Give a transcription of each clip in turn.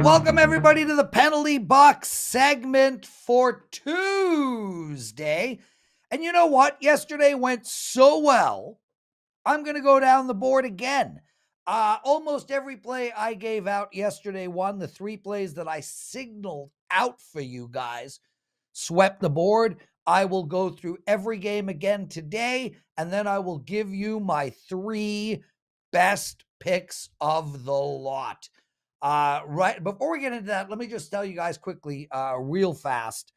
Welcome, everybody, to the Penalty Box segment for Tuesday. And you know what? Yesterday went so well, I'm going to go down the board again. Almost every play I gave out yesterday won. The 3 plays that I signaled out for you guys swept the board. I will go through every game again today, and then I will give you my 3 best picks of the lot. Right before we get into that, let me just tell you guys quickly, real fast.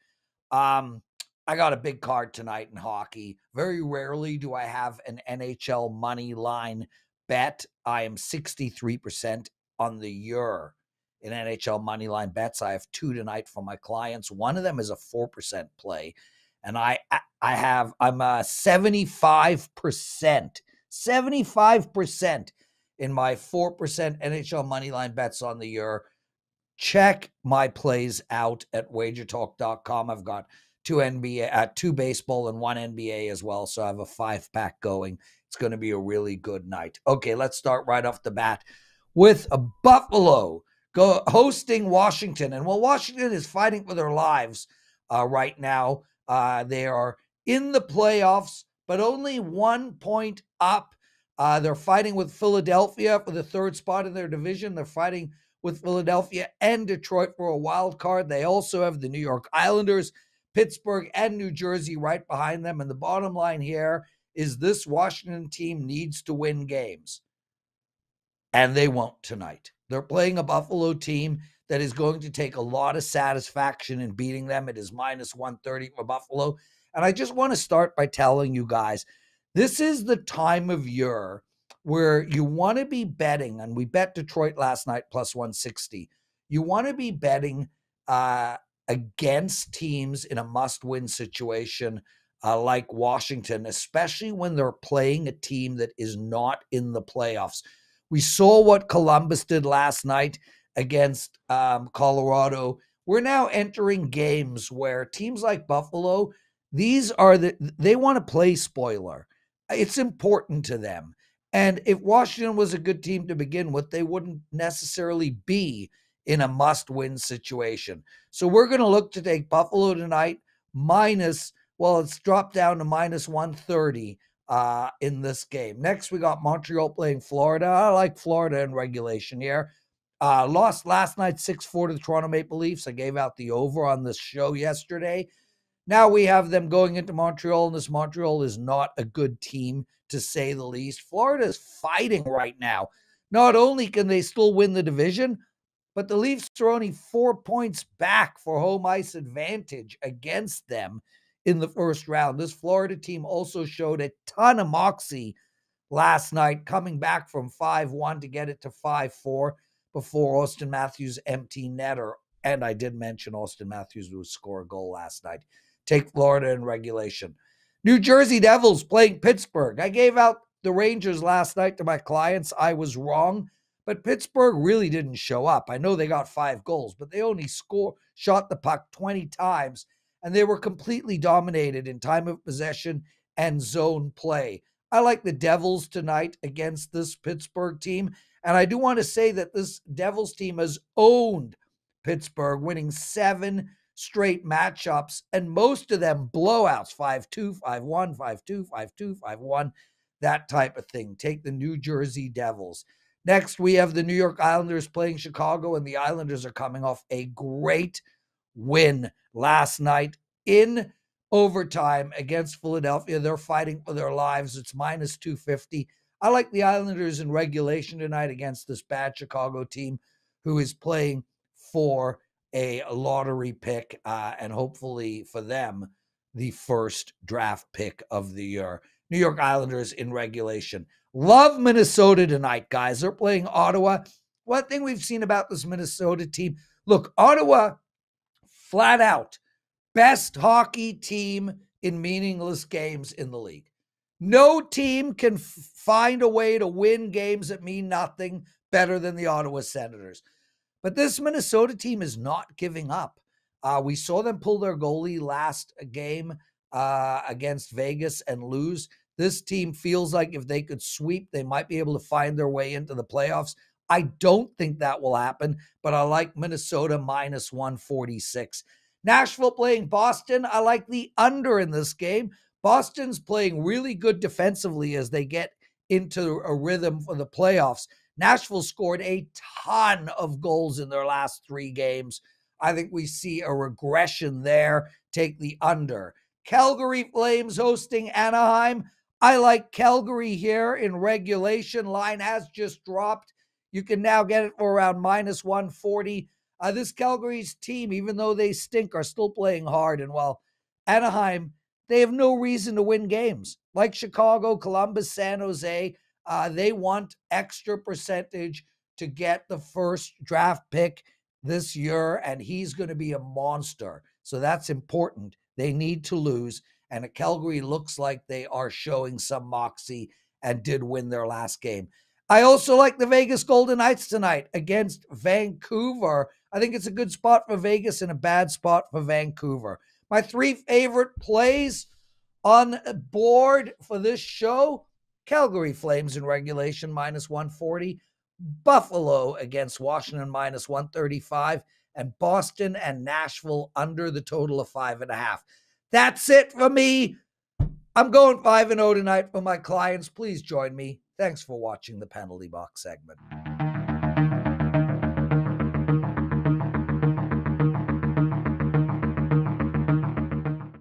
I got a big card tonight in hockey. Very rarely do I have an NHL money line bet. I am 63% on the year in NHL money line bets. I have 2 tonight for my clients. One of them is a 4% play, and I'm 75% in my 4% NHL moneyline bets on the year. Check my plays out at WagerTalk.com. I've got 2 NBA, 2 baseball and 1 NBA as well, so I have a 5-pack going. It's going to be a really good night. Okay, let's start right off the bat with a Buffalo hosting Washington. And while Washington is fighting for their lives right now, they are in the playoffs, but only 1 point up. They're fighting with Philadelphia for the 3rd spot in their division. They're fighting with Philadelphia and Detroit for a wild card. They also have the New York Islanders, Pittsburgh, and New Jersey right behind them. And the bottom line here is this Washington team needs to win games. And they won't tonight. They're playing a Buffalo team that is going to take a lot of satisfaction in beating them. It is minus 130 for Buffalo. And I just want to start by telling you guys, this is the time of year where you want to be betting, and we bet Detroit last night plus 160. You want to be betting against teams in a must-win situation like Washington, especially when they're playing a team that is not in the playoffs. We saw what Columbus did last night against Colorado. We're now entering games where teams like Buffalo, they want to play spoiler. It's important to them. And if Washington was a good team to begin with, they wouldn't necessarily be in a must-win situation. So we're going to look to take Buffalo tonight it's dropped down to minus 130 in this game. Next, we got Montreal playing Florida. I like Florida in regulation here. Lost last night 6-4 to the Toronto Maple Leafs. I gave out the over on this show yesterday. Now we have them going into Montreal, and this Montreal is not a good team, to say the least. Florida is fighting right now. Not only can they still win the division, but the Leafs are only 4 points back for home ice advantage against them in the first round. This Florida team also showed a ton of moxie last night, coming back from 5-1 to get it to 5-4 before Austin Matthews' empty netter. And I did mention Austin Matthews would score a goal last night. Take Florida in regulation. New Jersey Devils playing Pittsburgh. I gave out the Rangers last night to my clients. I was wrong, but Pittsburgh really didn't show up. I know they got 5 goals, but they only shot the puck 20 times, and they were completely dominated in time of possession and zone play. I like the Devils tonight against this Pittsburgh team, and I do want to say that this Devils team has owned Pittsburgh, winning 7 straight matchups, and most of them blowouts, 5-2, 5-1, 5-2, 5-2, 5-1, that type of thing. Take the New Jersey Devils. Next, we have the New York Islanders playing Chicago, and the Islanders are coming off a great win last night in overtime against Philadelphia. They're fighting for their lives. It's minus 250. I like the Islanders in regulation tonight against this bad Chicago team who is playing for a lottery pick, and hopefully for them, the first draft pick of the year. New York Islanders in regulation. Love Minnesota tonight, guys. They're playing Ottawa. One thing we've seen about this Minnesota team, look, Ottawa, flat out, best hockey team in meaningless games in the league. No team can find a way to win games that mean nothing better than the Ottawa Senators. But this Minnesota team is not giving up. We saw them pull their goalie last game against Vegas and lose. This team feels like if they could sweep, they might be able to find their way into the playoffs. I don't think that will happen, but I like Minnesota minus 146. Nashville playing Boston. I like the under in this game. Boston's playing really good defensively as they get into a rhythm for the playoffs. Nashville scored a ton of goals in their last 3 games. I think we see a regression there. Take the under. Calgary Flames hosting Anaheim. I like Calgary here in regulation. Line has just dropped. You can now get it for around minus 140. This Calgary's team, even though they stink, are still playing hard. And while Anaheim, they have no reason to win games. Like Chicago, Columbus, San Jose, they want extra percentage to get the first draft pick this year, and he's going to be a monster. So that's important. They need to lose, and Calgary looks like they are showing some moxie and did win their last game. I also like the Vegas Golden Knights tonight against Vancouver. I think it's a good spot for Vegas and a bad spot for Vancouver. My 3 favorite plays on board for this show: Calgary Flames in regulation minus 140, Buffalo against Washington minus 135, and Boston and Nashville under the total of 5.5. That's it for me. I'm going 5-0 tonight for my clients. Please join me. Thanks for watching the Penalty Box segment.